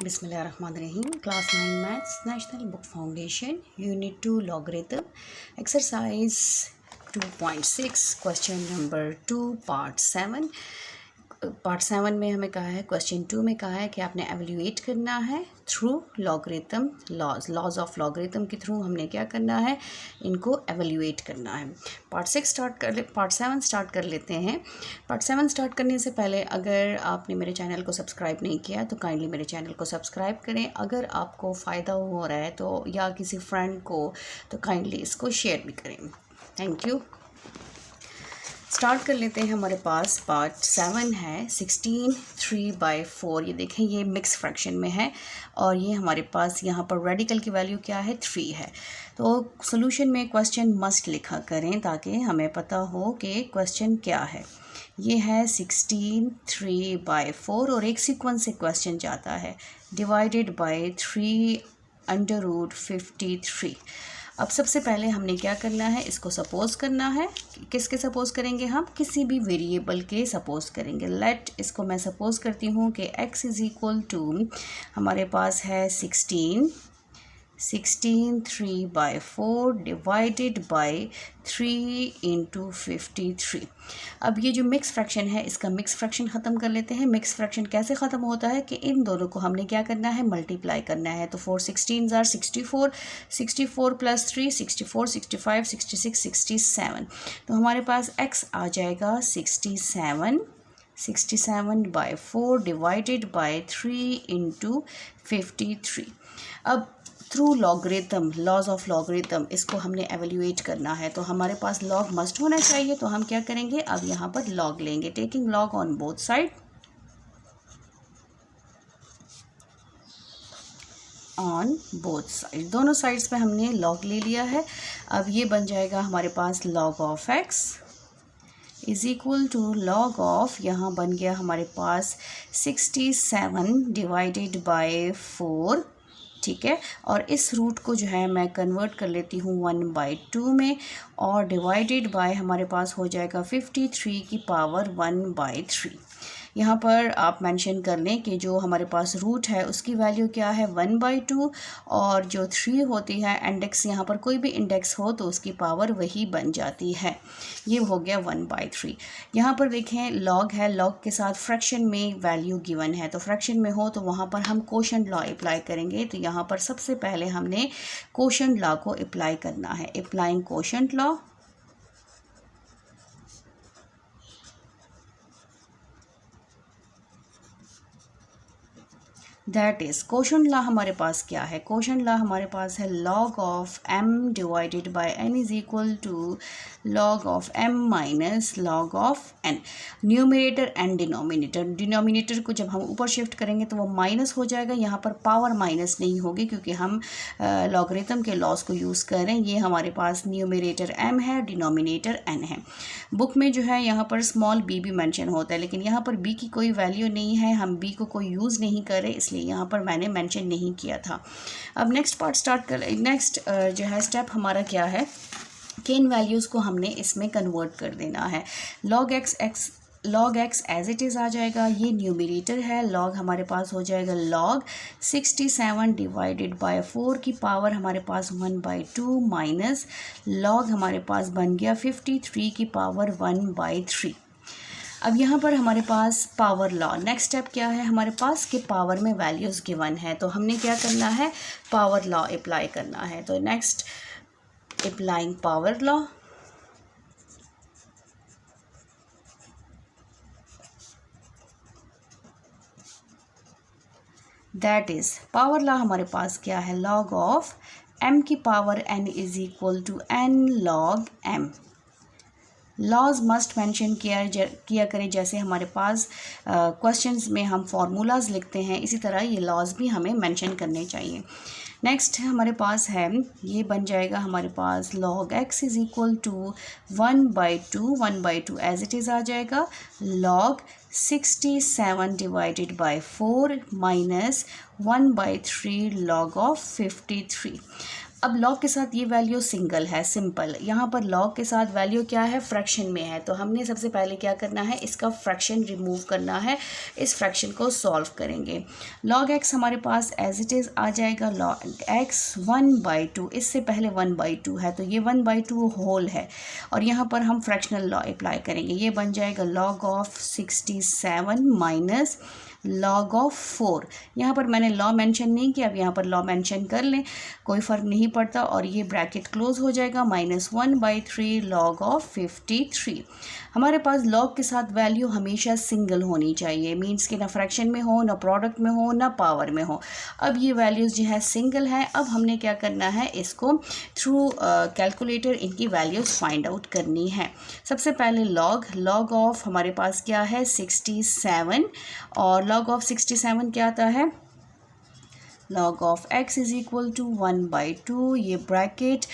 Bismillahirrahmanirrahim. Class 9 Maths, National Book Foundation, Unit 2 Logarithm, Exercise 2.6, Question number 2, Part 7. Part 7 में हमें कहा है, question 2 में कहा है कि आपने एवेल्यूएट करना है through logarithm laws of logarithm के थ्रू हमने क्या करना है, इनको एवेल्यूएट करना है। पार्ट 7 स्टार्ट कर लेते हैं। पार्ट 7 स्टार्ट करने से पहले अगर आपने मेरे चैनल को सब्सक्राइब नहीं किया तो काइंडली मेरे चैनल को सब्सक्राइब करें। अगर आपको फ़ायदा हो रहा है तो या किसी फ्रेंड को तो काइंडली इसको शेयर भी करें। Thank you. स्टार्ट कर लेते हैं। हमारे पास पार्ट 7 है 16 3/4। ये देखें, ये मिक्स फ्रैक्शन में है और ये हमारे पास यहाँ पर रेडिकल की वैल्यू क्या है, 3 है। तो सॉल्यूशन में क्वेश्चन मस्ट लिखा करें ताकि हमें पता हो कि क्वेश्चन क्या है। ये है 16 3/4 और एक सीक्वेंस से क्वेश्चन जाता है डिवाइडेड बाय 3√53। अब सबसे पहले हमने क्या करना है, इसको सपोज़ करना है। किसके सपोज़ करेंगे हम, किसी भी वेरिएबल के सपोज़ करेंगे। लेट इसको मैं सपोज़ करती हूँ कि x इज़ इक्वल टू हमारे पास है 16 3/4 डिवाइडेड बाय 3 × 53। अब ये जो मिक्स फ्रैक्शन है, इसका मिक्स फ्रैक्शन ख़त्म कर लेते हैं। मिक्स फ्रैक्शन कैसे ख़त्म होता है कि इन दोनों को हमने क्या करना है, मल्टीप्लाई करना है। तो 4 16s are 64, 64 + 3 64, 65 66 67। तो हमारे पास x आ जाएगा 67/4 डिवाइडेड बाय 3 × 53। अब through logarithm laws of logarithm इसको हमने एवेल्यूएट करना है। तो हमारे पास लॉग मस्ट होना चाहिए। तो हम क्या करेंगे, अब यहाँ पर लॉग लेंगे, taking log on both side. On both side, दोनों साइड्स पे हमने लॉग ले लिया है। अब ये बन जाएगा हमारे पास log of x is equal to log of, यहाँ बन गया हमारे पास 67 डिवाइडेड बाय 4। ठीक है, और इस रूट को जो है मैं कन्वर्ट कर लेती हूँ 1/2 में और डिवाइडेड बाय हमारे पास हो जाएगा 53 की पावर 1/3। यहाँ पर आप मेंशन कर लें कि जो हमारे पास रूट है उसकी वैल्यू क्या है, 1/2, और जो 3 होती है इंडेक्स, यहाँ पर कोई भी इंडेक्स हो तो उसकी पावर वही बन जाती है। ये हो गया 1/3। यहाँ पर देखें लॉग है, लॉग के साथ फ्रैक्शन में वैल्यू गिवन है। तो फ्रैक्शन में हो तो वहाँ पर हम कोशेंट लॉ अप्लाई करेंगे। तो यहाँ पर सबसे पहले हमने कोशेंट लॉ को अप्लाई करना है। Applying quotient law, that is quotient law हमारे पास क्या है, कोशेंट लॉ हमारे पास है log of m divided by n is equal to log of m minus log of n। Numerator and denominator, denominator को जब हम ऊपर शिफ्ट करेंगे तो वो माइनस हो जाएगा। यहाँ पर पावर माइनस नहीं होगी क्योंकि हम लॉगरिथम के लॉस को यूज़ कर रहे हैं। ये हमारे पास न्यूमरेटर m है, डिनोमिनेटर n है। बुक में जो है यहाँ पर स्मॉल b भी मेंशन होता है, लेकिन यहाँ पर b की कोई वैल्यू नहीं है, हम b को कोई यूज़ नहीं कर रहे, इसलिए यहाँ पर मैंने मेंशन नहीं किया था। अब नेक्स्ट पार्ट स्टार्ट कर, नेक्स्ट जो है स्टेप हमारा क्या है कि इन वैल्यूज़ को हमने इसमें कन्वर्ट कर देना है। Log x as it is आ जाएगा, ये न्यूमरेटर है। लॉग हमारे पास हो जाएगा लॉग 67 डिवाइडेड बाय 4 की पावर हमारे पास 1/2 माइनस लॉग हमारे पास बन गया 53 की पावर 1/3। अब यहाँ पर हमारे पास पावर लॉ, नेक्स्ट स्टेप क्या है हमारे पास कि पावर में वैल्यूज़ गिवन है, तो हमने क्या करना है, पावर लॉ अप्लाई करना है। तो next applying power law, that is power law हमारे पास क्या है, लॉग ऑफ m की power n is equal to n log m। Laws must mention किया करें, जैसे हमारे पास क्वेश्चंस में हम फार्मूलाज लिखते हैं, इसी तरह ये लॉज भी हमें मेंशन करने चाहिए। नेक्स्ट हमारे पास है, ये बन जाएगा हमारे पास log x is equal to 1/2 as it is आ जाएगा log 67 divided by 4 minus 1/3 log of 53। अब लॉग के साथ ये वैल्यू सिंगल है, सिंपल। यहाँ पर लॉग के साथ वैल्यू क्या है, फ्रैक्शन में है, तो हमने सबसे पहले क्या करना है, इसका फ्रैक्शन रिमूव करना है। इस फ्रैक्शन को सॉल्व करेंगे। लॉग एक्स हमारे पास एज इट इज़ आ जाएगा लॉग एक्स 1/2, इससे पहले 1/2 है तो ये 1/2 होल है, और यहाँ पर हम फ्रैक्शनल लॉ अप्लाई करेंगे। ये बन जाएगा log of 67 minus log of 4। यहाँ पर मैंने लॉ मेंशन नहीं किया, अब यहाँ पर लॉ मेंशन कर लें, कोई फ़र्क नहीं पड़ता, और ये ब्रैकेट क्लोज हो जाएगा। -1/3 log ऑफ 53। हमारे पास लॉग के साथ वैल्यू हमेशा सिंगल होनी चाहिए, मीन्स कि ना फ्रैक्शन में हो, ना प्रोडक्ट में हो, ना पावर में हो। अब ये वैल्यूज़ जो है सिंगल है। अब हमने क्या करना है, इसको थ्रू कैलकुलेटर इनकी वैल्यूज़ फाइंड आउट करनी है। सबसे पहले लॉग ऑफ हमारे पास क्या है 67, और log ऑफ 67 क्या आता है, log of x is equal to 1/2, ये ब्रैकेट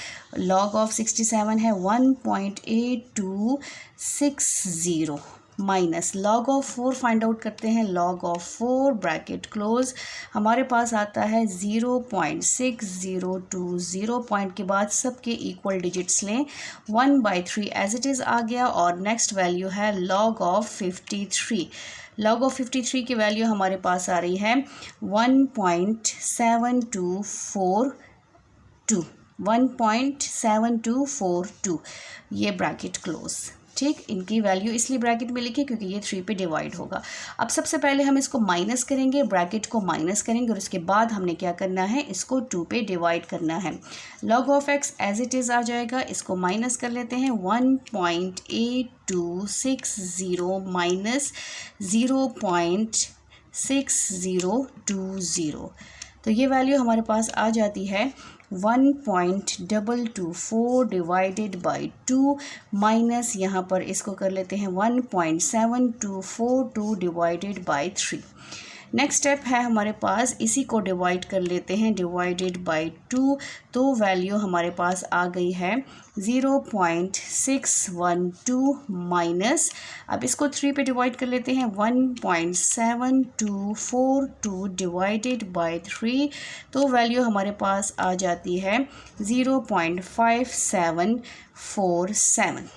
log ऑफ 67 है 1.8260 minus log of 4 find out करते हैं, log ऑफ 4 ब्रैकेट क्लोज, हमारे पास आता है 0.6020, पॉइंट के बाद सबके इक्वल डिजिट्स लें, 1/3 एज इट इज़ आ गया, और नेक्स्ट वैल्यू है log ऑफ 53। log ऑफ 53 की वैल्यू हमारे पास आ रही है 1.7242, ये ब्रैकेट क्लोज। ठीक, इनकी वैल्यू इसलिए ब्रैकेट में लिखी क्योंकि ये 3 पे डिवाइड होगा। अब सबसे पहले हम इसको माइनस करेंगे, ब्रैकेट को माइनस करेंगे, और उसके बाद हमने क्या करना है, इसको 2 पे डिवाइड करना है। log of x as it is आ जाएगा, इसको माइनस कर लेते हैं, 1.8260 माइनस 0.6020, तो ये वैल्यू हमारे पास आ जाती है 1.224 डिवाइडेड बाई 2 माइनस, यहाँ पर इसको कर लेते हैं 1.7242 डिवाइडेड बाई 3। नेक्स्ट स्टेप है हमारे पास, इसी को डिवाइड कर लेते हैं, डिवाइडेड बाई 2, तो वैल्यू हमारे पास आ गई है 0.612 माइनस, अब इसको 3 पे डिवाइड कर लेते हैं, 1.7242 डिवाइडेड बाई 3, तो वैल्यू हमारे पास आ जाती है 0.5747,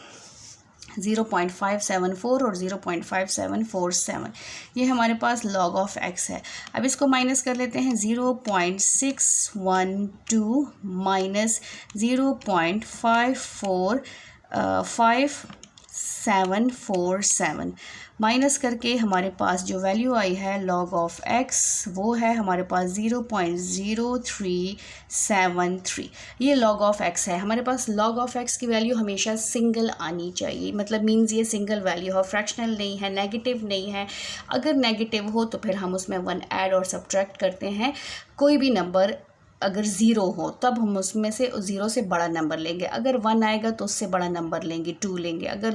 0.574 और 0.5747, ये हमारे पास log ऑफ x है। अब इसको माइनस कर लेते हैं, 0.612 माइनस 0.54747 माइनस करके हमारे पास जो वैल्यू आई है log ऑफ x, वो है हमारे पास 0.0373, ये log ऑफ x है। हमारे पास log ऑफ x की वैल्यू हमेशा सिंगल आनी चाहिए, मतलब मीन्स ये सिंगल वैल्यू है, फ्रैक्शनल नहीं है, नेगेटिव नहीं है। अगर नेगेटिव हो तो फिर हम उसमें 1 ऐड और सब्ट्रैक्ट करते हैं। कोई भी नंबर अगर 0 हो तब हम उसमें से 0 से बड़ा नंबर लेंगे, अगर 1 आएगा तो उससे बड़ा नंबर लेंगे, 2 लेंगे, अगर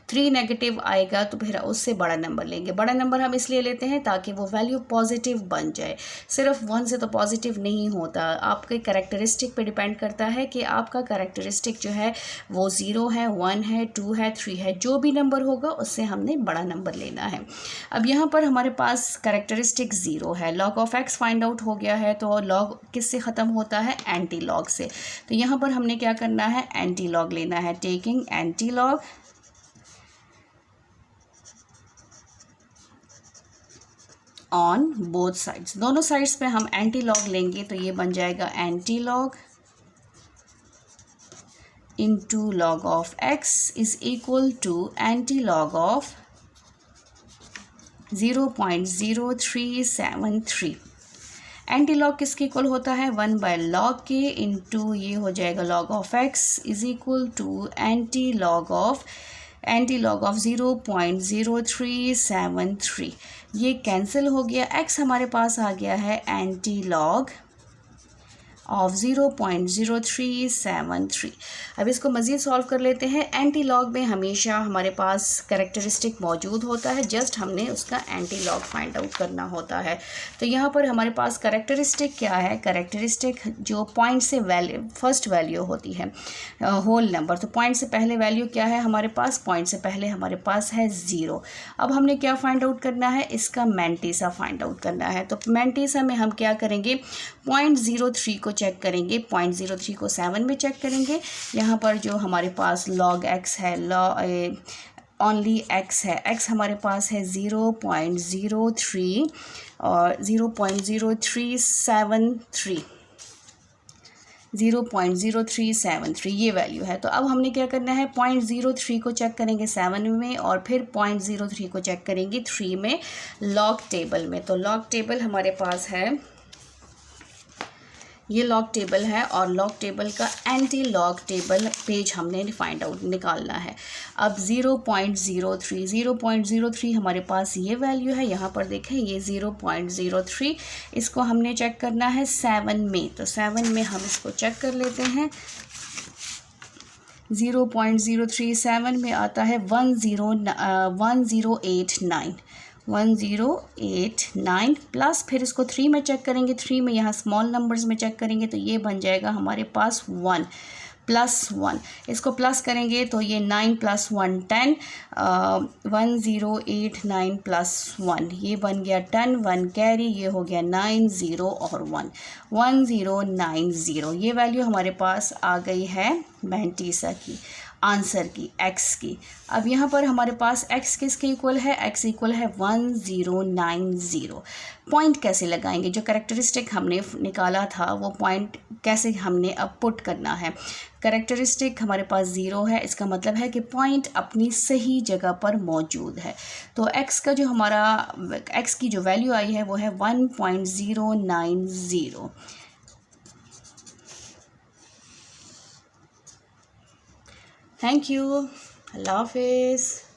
3 नेगेटिव आएगा तो फिर उससे बड़ा नंबर लेंगे। बड़ा नंबर हम इसलिए लेते हैं ताकि वो वैल्यू पॉजिटिव बन जाए। सिर्फ 1 से तो पॉजिटिव नहीं होता, आपके कैरेक्टरिस्टिक पे डिपेंड करता है कि आपका कैरेक्टरिस्टिक जो है वो 0 है, 1 है, 2 है, 3 है, जो भी नंबर होगा उससे हमने बड़ा नंबर लेना है। अब यहाँ पर हमारे पास कैरेक्टरिस्टिक 0 है, log of x find out हो गया है, तो log किससे ख़त्म होता है, एंटी लॉग से। तो यहाँ पर हमने क्या करना है, एंटी लॉग लेना है, taking anti log on both sides, दोनों साइड्स पे हम एंटी लॉग लेंगे, तो ये बन जाएगा anti log into log of x is equal to anti log of 0.0373। Anti log किसके इक्वल होता है, 1/log के इंटू ये हो जाएगा log of x is equal to anti log of 0.0373। ये कैंसिल हो गया, x हमारे पास आ गया है एंटी लॉग ऑफ 0.0373। अब इसको मज़ीद सॉल्व कर लेते हैं। एंटी लॉग में हमेशा हमारे पास कैरेक्टरिस्टिक मौजूद होता है, जस्ट हमने उसका एंटी लॉग फाइंड आउट करना होता है। तो यहाँ पर हमारे पास कैरेक्टरिस्टिक क्या है, कैरेक्टरिस्टिक जो पॉइंट से वैल्यू फर्स्ट वैल्यू होती है होल नंबर, तो पॉइंट से पहले वैल्यू क्या है हमारे पास, पॉइंट से पहले हमारे पास है 0। अब हमने क्या फाइंड आउट करना है, इसका मैंटीसा फाइंड आउट करना है। तो मैंटीसा में हम क्या करेंगे, 0.03 को चेक करेंगे, 0.03 को 7 में चेक करेंगे। यहाँ पर जो हमारे पास log x है, ओनली x है, x हमारे पास है 0.03 और 0.0373 0.0373 ये वैल्यू है। तो अब हमने क्या करना है, 0.03 को चेक करेंगे 7 में और फिर 0.03 को चेक करेंगे 3 में लॉग टेबल में। तो लॉग टेबल हमारे पास है, ये लॉग टेबल है और लॉग टेबल का एंटी लॉग टेबल पेज हमने फाइंड आउट निकालना है। अब 0.03 हमारे पास ये वैल्यू है, यहाँ पर देखें ये 0.03, इसको हमने चेक करना है 7 में। तो 7 में हम इसको चेक कर लेते हैं। 0.037 में आता है 1089 प्लस, फिर इसको 3 में चेक करेंगे, 3 में यहाँ स्मॉल नंबर्स में चेक करेंगे तो ये बन जाएगा हमारे पास 1 + 1, इसको प्लस करेंगे तो ये 9 + 1 10, 1089 + 1 ये बन गया 10, 1 कैरी, ये हो गया 9 0 और 1 1090। ये वैल्यू हमारे पास आ गई है मैंटीसा की, आंसर की, x की। अब यहाँ पर हमारे पास x किसके इक्वल है, x इक्वल है 1090। पॉइंट कैसे लगाएंगे, जो कैरेक्टरिस्टिक हमने निकाला था वो पॉइंट कैसे हमने अब पुट करना है। कैरेक्टरिस्टिक हमारे पास 0 है, इसका मतलब है कि पॉइंट अपनी सही जगह पर मौजूद है। तो x का जो हमारा x की जो वैल्यू आई है वो है 1.090। थैंक यू, अल्लाह हाफिज़।